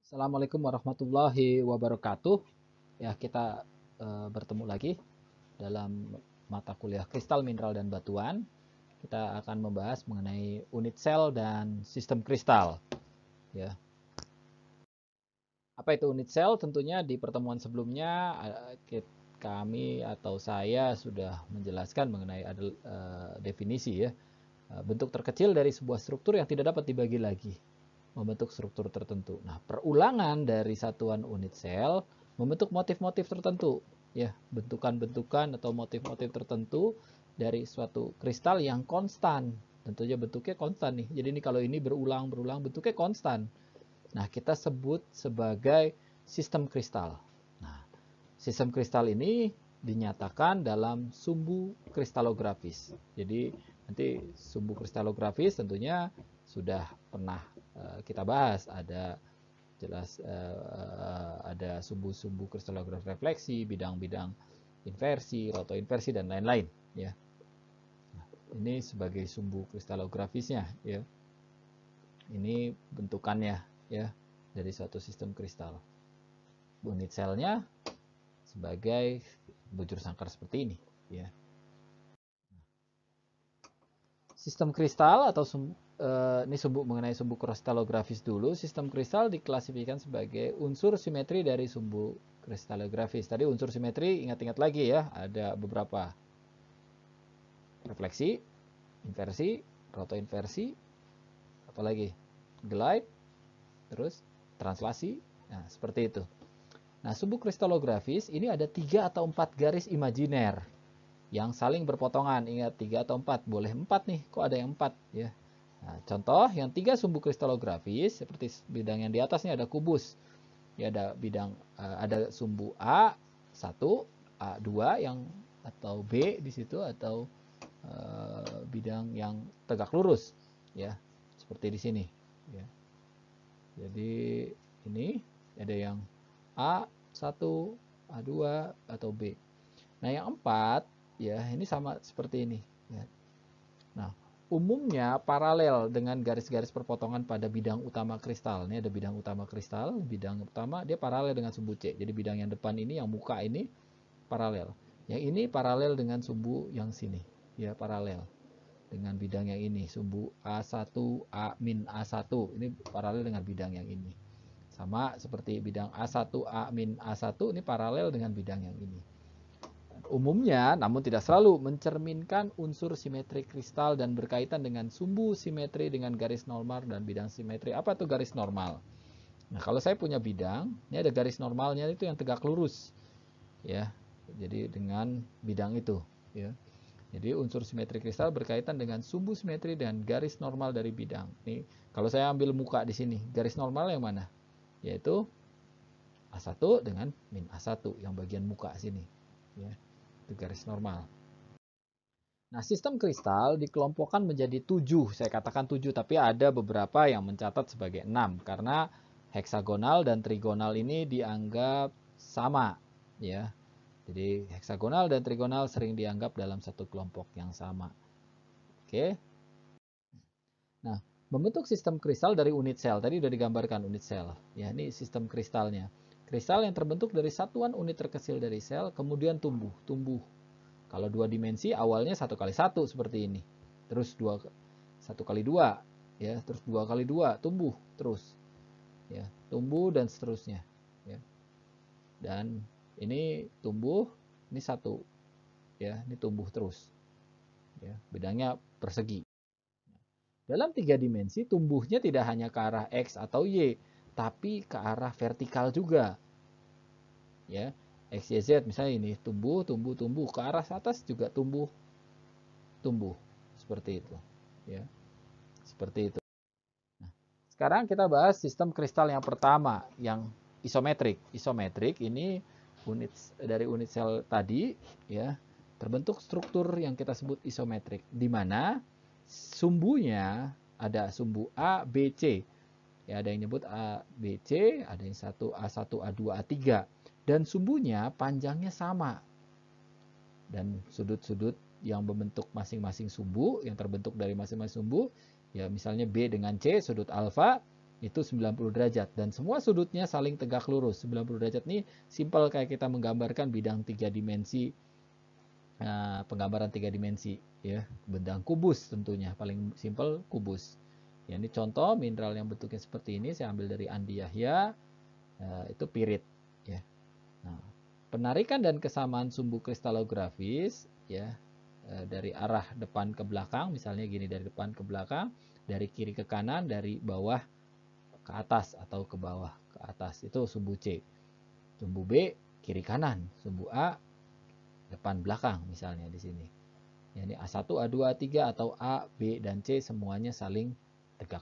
Assalamualaikum warahmatullahi wabarakatuh. Ya, kita bertemu lagi dalam mata kuliah kristal, mineral, dan batuan. Kita akan membahas mengenai unit sel dan sistem kristal. Ya. Apa itu unit sel? Tentunya di pertemuan sebelumnya kami atau saya sudah menjelaskan mengenai definisi ya. Bentuk terkecil dari sebuah struktur yang tidak dapat dibagi lagi membentuk struktur tertentu. Nah, perulangan dari satuan unit sel membentuk motif-motif tertentu, ya, bentukan-bentukan atau motif-motif tertentu dari suatu kristal yang konstan. Tentunya bentuknya konstan nih. Jadi ini kalau ini berulang-berulang bentuknya konstan. Nah, kita sebut sebagai sistem kristal. Nah, sistem kristal ini dinyatakan dalam sumbu kristalografis. Jadi nanti sumbu kristalografis tentunya sudah pernah kita bahas, ada jelas ada sumbu-sumbu kristalograf refleksi, bidang-bidang inversi, rotoinversi dan lain-lain ya. Nah, ini sebagai sumbu kristalografisnya ya. Ini bentukannya ya dari suatu sistem kristal. Unit selnya sebagai bujur sangkar seperti ini ya. Sistem kristal atau ini mengenai sumbu kristalografis dulu. Sistem kristal diklasifikasikan sebagai unsur simetri dari sumbu kristalografis. Tadi unsur simetri ingat-ingat lagi ya, ada beberapa. Refleksi, inversi, rotoinversi, apalagi glide, terus translasi. Nah, seperti itu. Nah, sumbu kristalografis ini ada 3 atau 4 garis imajiner yang saling berpotongan. Ingat 3 atau 4, boleh 4 nih, kok ada yang 4 ya. Nah, contoh yang 3 sumbu kristalografis seperti bidang yang di atasnya ada kubus. Ya, ada bidang ada sumbu A1, A2 yang atau B di situ atau bidang yang tegak lurus ya. Seperti di sini ya. Jadi ini ada yang A1, A2 atau B. Nah, yang 4 ya, ini sama seperti ini ya. Nah, umumnya paralel dengan garis-garis perpotongan pada bidang utama kristal. Ini ada bidang utama kristal, bidang utama dia paralel dengan sumbu C. Jadi bidang yang depan ini, yang muka ini paralel. Yang ini paralel dengan sumbu yang sini. Ya, paralel dengan bidang yang ini, sumbu A1, A-A1. Ini paralel dengan bidang yang ini. Sama seperti bidang A1, A-A1 ini paralel dengan bidang yang ini. Umumnya, namun tidak selalu, mencerminkan unsur simetri kristal dan berkaitan dengan sumbu simetri dengan garis normal dan bidang simetri. Apa itu garis normal? Nah, kalau saya punya bidang, ini ada garis normalnya itu yang tegak lurus. Ya. Jadi dengan bidang itu, ya. Jadi unsur simetri kristal berkaitan dengan sumbu simetri dan garis normal dari bidang. Nih, kalau saya ambil muka di sini, garis normal yang mana? Yaitu A1 dengan min A1 yang bagian muka sini, ya. Itu garis normal. Nah, sistem kristal dikelompokkan menjadi 7. Saya katakan 7, tapi ada beberapa yang mencatat sebagai 6 karena heksagonal dan trigonal ini dianggap sama, ya. Jadi heksagonal dan trigonal sering dianggap dalam satu kelompok yang sama. Oke. Nah, membentuk sistem kristal dari unit sel. Tadi sudah digambarkan unit sel. Ya, ini sistem kristalnya. Kristal yang terbentuk dari satuan unit terkecil dari sel, kemudian tumbuh. Kalau 2 dimensi awalnya 1 kali 1 seperti ini. Terus 1 kali 2 ya, terus 2 kali 2 tumbuh terus. Ya, tumbuh dan seterusnya, ya. Dan ini tumbuh, ini 1. Ya, ini tumbuh terus. Ya, bidangnya persegi. Dalam 3 dimensi tumbuhnya tidak hanya ke arah X atau Y, tapi ke arah vertikal juga. Ya, X, Y, Z misalnya ini tumbuh ke arah atas juga tumbuh seperti itu ya, seperti itu. Nah, sekarang kita bahas sistem kristal yang pertama yang isometrik ini dari unit sel tadi ya, terbentuk struktur yang kita sebut isometrik di mana sumbunya ada sumbu A, B, C. Ya, ada yang nyebut A, B, C, ada yang A1, A2, A3 dan sumbunya panjangnya sama. Dan sudut-sudut yang membentuk masing-masing sumbu, yang terbentuk dari masing-masing sumbu, ya misalnya B dengan C, sudut alfa, itu 90 derajat dan semua sudutnya saling tegak lurus. 90 derajat ini simpel kayak kita menggambarkan bidang 3 dimensi, penggambaran 3 dimensi ya, bidang kubus tentunya, paling simpel kubus. Ya, ini contoh mineral yang bentuknya seperti ini, saya ambil dari Andi Yahya, itu pirit ya. Nah, penarikan dan kesamaan sumbu kristalografis ya, dari arah depan ke belakang, misalnya gini, dari depan ke belakang, dari kiri ke kanan, dari bawah ke atas atau ke bawah ke atas, itu sumbu C. Sumbu B kiri kanan, sumbu A depan belakang misalnya di sini. Ya, ini A1, A2, A3 atau A, B dan C semuanya saling tegak.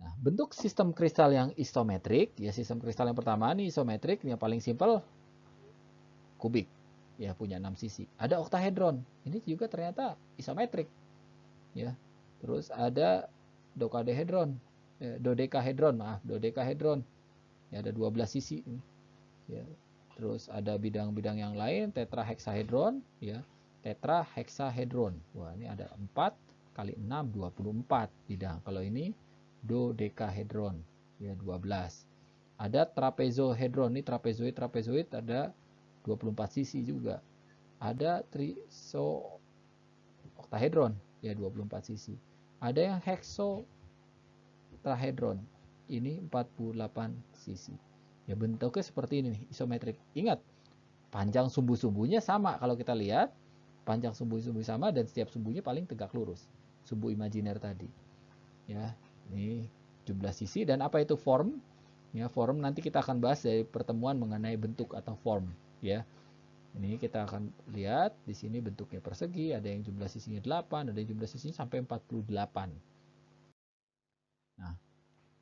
Nah, bentuk sistem kristal yang isometrik, ya sistem kristal yang pertama nih isometrik, yang paling simpel kubik. Ya, punya 6 sisi. Ada oktahedron. Ini juga ternyata isometrik. Ya. Terus ada dodekahedron, dodekahedron. Ya, ada 12 sisi. Ya. Terus ada bidang-bidang yang lain, tetrahexahedron, ya. Tetrahexahedron. Wah, ini ada 4 kali 6 24 bidang. Kalau ini dodekahedron, ya 12. Ada trapezohedron, ini trapezoid ada 24 sisi juga. Ada trisoktahedron, ya 24 sisi. Ada yang hexoktahedron, ini 48 sisi. Ya bentuknya seperti ini nih, isometrik. Ingat, panjang sumbu-sumbunya sama. Kalau kita lihat, panjang sumbu-sumbu sama dan setiap sumbunya paling tegak lurus. Sumbu imajiner tadi. Ya, ini jumlah sisi dan apa itu form? Ya, form nanti kita akan bahas dari pertemuan mengenai bentuk atau form, ya. Ini kita akan lihat di sini bentuknya persegi, ada yang jumlah sisinya 8, ada yang jumlah sisinya sampai 48. Nah,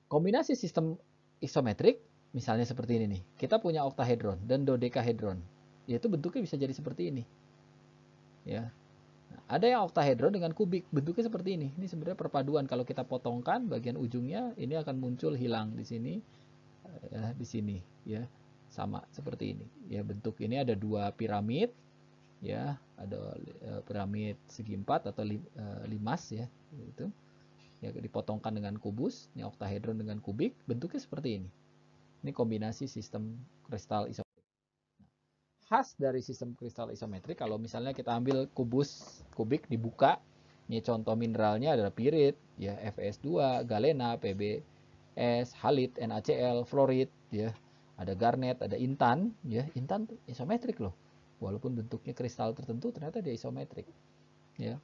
kombinasi sistem isometrik misalnya seperti ini nih. Kita punya oktahedron dan dodekahedron. Yaitu bentuknya bisa jadi seperti ini. Ya. Nah, ada yang oktahedron dengan kubik, bentuknya seperti ini. Ini sebenarnya perpaduan, kalau kita potongkan bagian ujungnya ini akan muncul hilang di sini. Ya, di sini ya. Sama seperti ini. Ya, bentuk ini ada 2 piramid. Ya, ada piramid segi 4 atau limas ya, itu. Ya, dipotongkan dengan kubus, ini oktahedron dengan kubik, bentuknya seperti ini. Ini kombinasi sistem kristal isometrik. Khas dari sistem kristal isometrik, kalau misalnya kita ambil kubik dibuka, ini contoh mineralnya adalah pirit, ya Fe2, galena, PbS, halit, NaCl, fluorit, ya. Ada garnet, ada intan, ya. Intan isometrik loh. Walaupun bentuknya kristal tertentu, ternyata dia isometrik. Ya.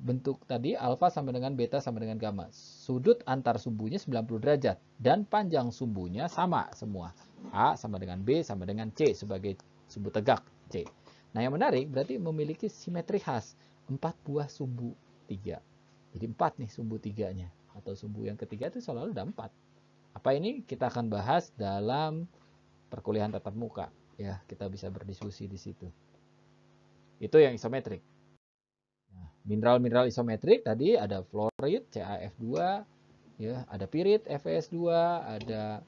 Bentuk tadi alfa sama dengan beta sama dengan gamma. Sudut antar sumbunya 90 derajat dan panjang sumbunya sama semua. A sama dengan B sama dengan C sebagai sumbu tegak C. Nah, yang menarik berarti memiliki simetri khas, 4 buah sumbu 3. Jadi 4 nih sumbu 3-nya, atau sumbu yang ketiga itu selalu ada 4. Apa ini kita akan bahas dalam perkuliahan tatap muka, ya. Kita bisa berdiskusi di situ. Itu yang isometrik. Mineral-mineral isometrik tadi ada fluorit CaF2, ya, ada pirit FeS2, ada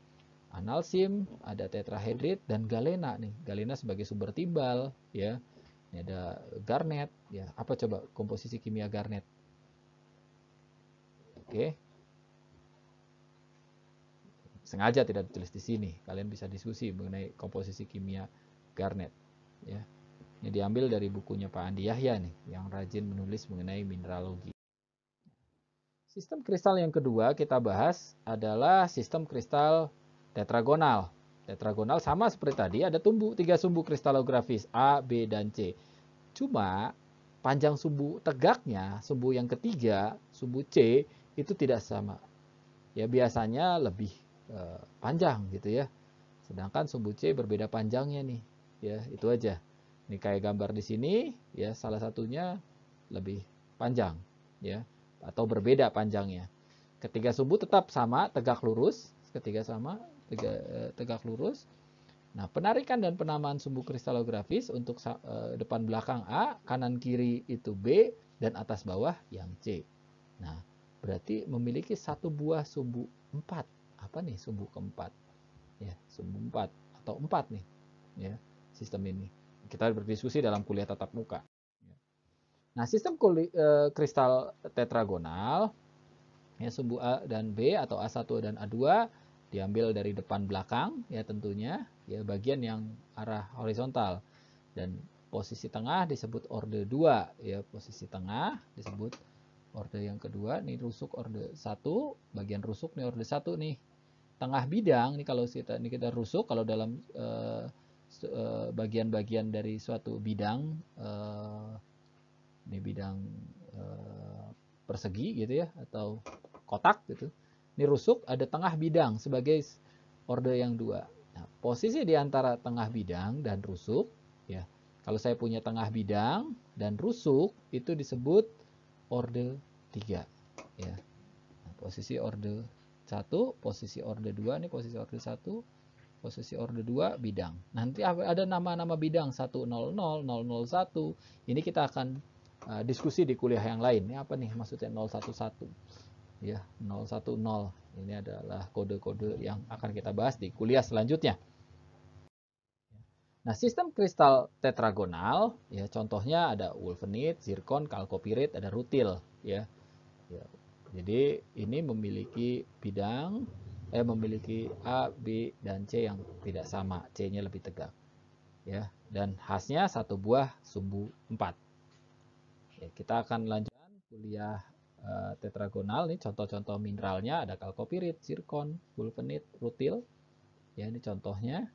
analsim, ada tetrahedrit dan galena nih. Galena sebagai sumber timbal, ya. Ini ada garnet, ya. Apa coba komposisi kimia garnet? Oke. Sengaja tidak ditulis di sini. Kalian bisa diskusi mengenai komposisi kimia garnet, ya. Ini diambil dari bukunya Pak Andi Yahya nih, yang rajin menulis mengenai mineralogi. Sistem kristal yang kedua kita bahas adalah sistem kristal tetragonal. Tetragonal sama seperti tadi, ada 3 sumbu kristalografis A, B, dan C. Cuma panjang sumbu tegaknya, sumbu yang ketiga, sumbu C, itu tidak sama. Ya, biasanya lebih panjang gitu ya. Sedangkan sumbu C berbeda panjangnya nih. Ya, itu aja. Ini kayak gambar di sini, ya, salah satunya lebih panjang, ya, atau berbeda panjangnya. Ketiga sumbu tetap sama, tegak lurus, tegak lurus. Nah, penarikan dan penamaan sumbu kristalografis untuk depan belakang A, kanan kiri itu B, dan atas bawah yang C. Nah, berarti memiliki 1 buah sumbu 4. Apa nih sumbu keempat? Ya, sumbu 4 atau 4 nih, ya, sistem ini. Kita berdiskusi dalam kuliah tatap muka. Nah, sistem kristal tetragonal Ya, sumbu A dan B atau A1 dan A2 diambil dari depan belakang ya tentunya, ya bagian yang arah horizontal. Dan posisi tengah disebut orde 2 ya, posisi tengah disebut orde yang kedua. Nih rusuk orde 1, bagian rusuk nih orde 1 nih. Tengah bidang nih kalau kita rusuk, kalau dalam bagian-bagian dari suatu bidang, ini bidang persegi gitu ya, atau kotak gitu. Ini rusuk ada tengah bidang sebagai orde yang 2. Nah, posisi di antara tengah bidang dan rusuk ya. Kalau saya punya tengah bidang dan rusuk itu disebut orde 3 ya. Nah, posisi orde 1, posisi orde 2 nih, posisi orde 1, posisi orde 2 bidang. Nanti ada nama-nama bidang 100, 001. Ini kita akan diskusi di kuliah yang lain. Ini apa nih maksudnya 011? Ya, 010. Ini adalah kode-kode yang akan kita bahas di kuliah selanjutnya. Nah, sistem kristal tetragonal ya contohnya ada wulfenit, zirkon, kalkopirit, ada rutil ya. Jadi ini memiliki bidang memiliki A, B dan C yang tidak sama, C-nya lebih tegak. Ya, dan khasnya satu buah sumbu 4. Ya, kita akan lanjutkan kuliah tetragonal nih, contoh-contoh mineralnya ada kalkopirit, zirkon, wulfenit, rutil. Ya, ini contohnya.